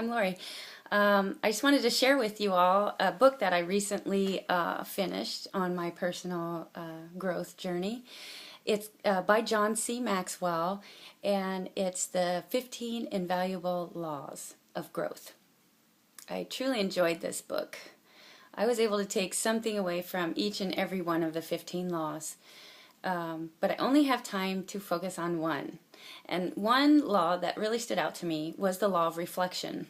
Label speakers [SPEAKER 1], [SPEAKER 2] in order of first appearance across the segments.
[SPEAKER 1] I'm Lori. I just wanted to share with you all a book that I recently finished on my personal growth journey. It's by John C Maxwell, and it's the 15 Invaluable Laws of Growth. I truly enjoyed this book. I was able to take something away from each and every one of the 15 laws, but I only have time to focus on one. And one law that really stood out to me was the law of reflection.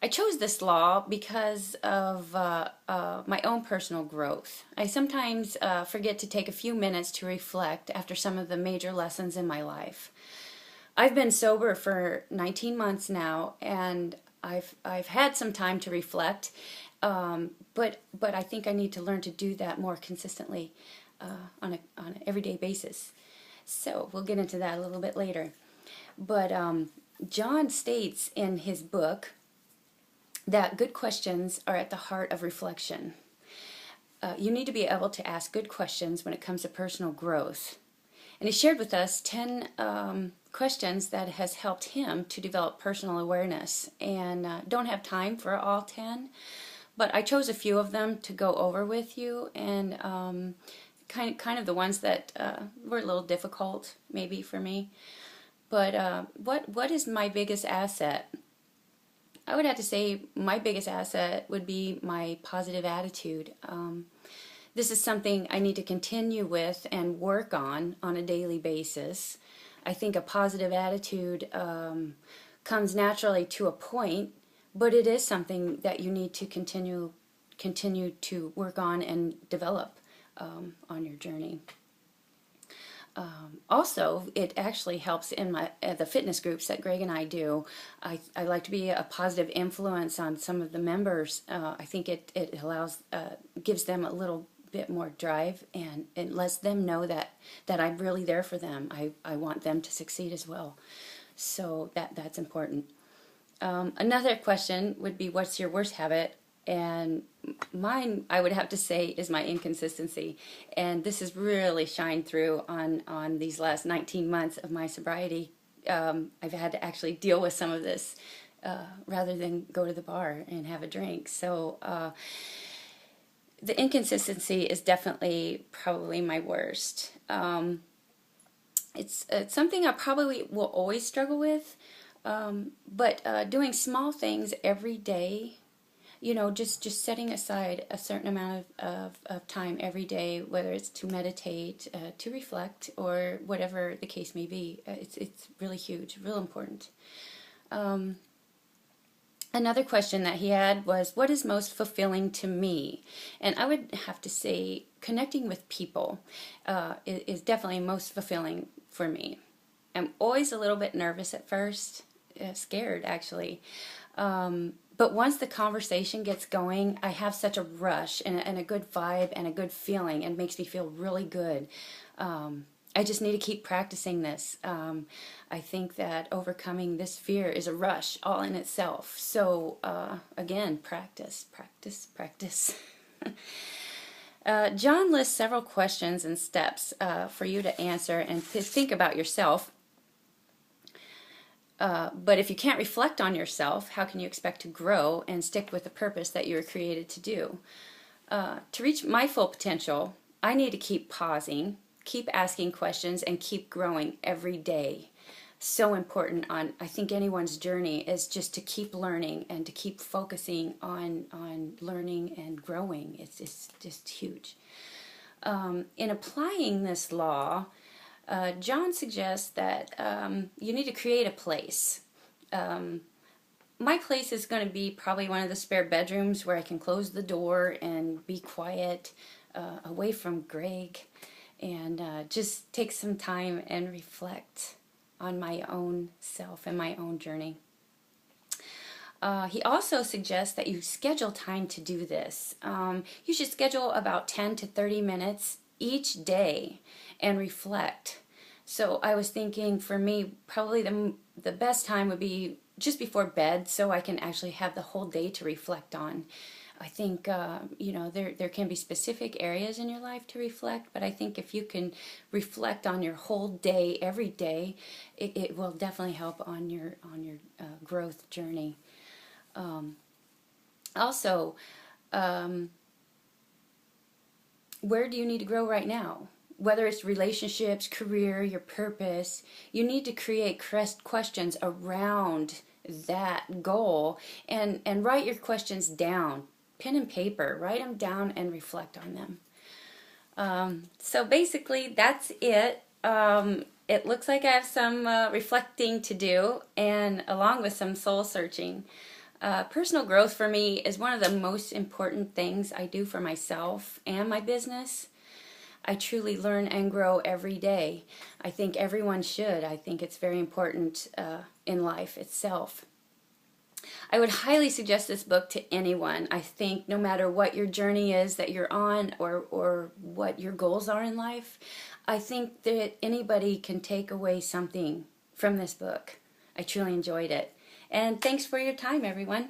[SPEAKER 1] I chose this law because of my own personal growth. I sometimes forget to take a few minutes to reflect after some of the major lessons in my life. I've been sober for 19 months now, and I've had some time to reflect, but I think I need to learn to do that more consistently on an everyday basis. So we'll get into that a little bit later. But John states in his book that good questions are at the heart of reflection. You need to be able to ask good questions when it comes to personal growth. And he shared with us 10 questions that has helped him to develop personal awareness. And don't have time for all 10, but I chose a few of them to go over with you, and kind of the ones that were a little difficult maybe for me. But what is my biggest asset? I would have to say my biggest asset would be my positive attitude. This is something I need to continue with and work on a daily basis. I think a positive attitude comes naturally to a point, but it is something that you need to continue to work on and develop on your journey. Also, it actually helps in the fitness groups that Greg and I do. I like to be a positive influence on some of the members. I think it gives them a little bit more drive, and it lets them know that I'm really there for them. I want them to succeed as well. So that's important. Another question would be, what's your worst habit? And mine, I would have to say, is my inconsistency. And this has really shined through on these last 19 months of my sobriety. I've had to actually deal with some of this rather than go to the bar and have a drink. So the inconsistency is definitely probably my worst. It's something I probably will always struggle with, but doing small things every day, just setting aside a certain amount of time every day, whether it's to meditate, to reflect, or whatever the case may be, it's really huge, real important. Another question that he had was, what is most fulfilling to me? And I would have to say connecting with people is definitely most fulfilling for me. I'm always a little bit nervous at first, scared actually. But once the conversation gets going, I have such a rush and a good vibe and a good feeling, and makes me feel really good. I just need to keep practicing this. I think that overcoming this fear is a rush all in itself. So again, practice, practice, practice. John lists several questions and steps for you to answer and to think about yourself. But if you can't reflect on yourself, how can you expect to grow and stick with the purpose that you were created to do? To reach my full potential, I need to keep pausing, keep asking questions, and keep growing every day. So important on, I think, anyone's journey is just to keep learning and to keep focusing on learning and growing. It's just huge. In applying this law, John suggests that you need to create a place. My place is going to be probably one of the spare bedrooms where I can close the door and be quiet, away from Greg, and just take some time and reflect on my own self and my own journey. He also suggests that you schedule time to do this. You should schedule about 10 to 30 minutes each day and reflect. So I was thinking, for me, probably the best time would be just before bed, so I can actually have the whole day to reflect on. I think, there can be specific areas in your life to reflect, but I think if you can reflect on your whole day, every day, it will definitely help on your growth journey. Also, where do you need to grow right now? Whether it's relationships, career, your purpose, you need to create questions around that goal and write your questions down. Pen and paper, write them down and reflect on them. So basically, that's it. It looks like I have some reflecting to do, and along with some soul searching. Personal growth for me is one of the most important things I do for myself and my business. I truly learn and grow every day. I think everyone should. I think it's very important in life itself. I would highly suggest this book to anyone. I think no matter what your journey is that you're on or what your goals are in life, I think that anybody can take away something from this book. I truly enjoyed it. And thanks for your time, everyone.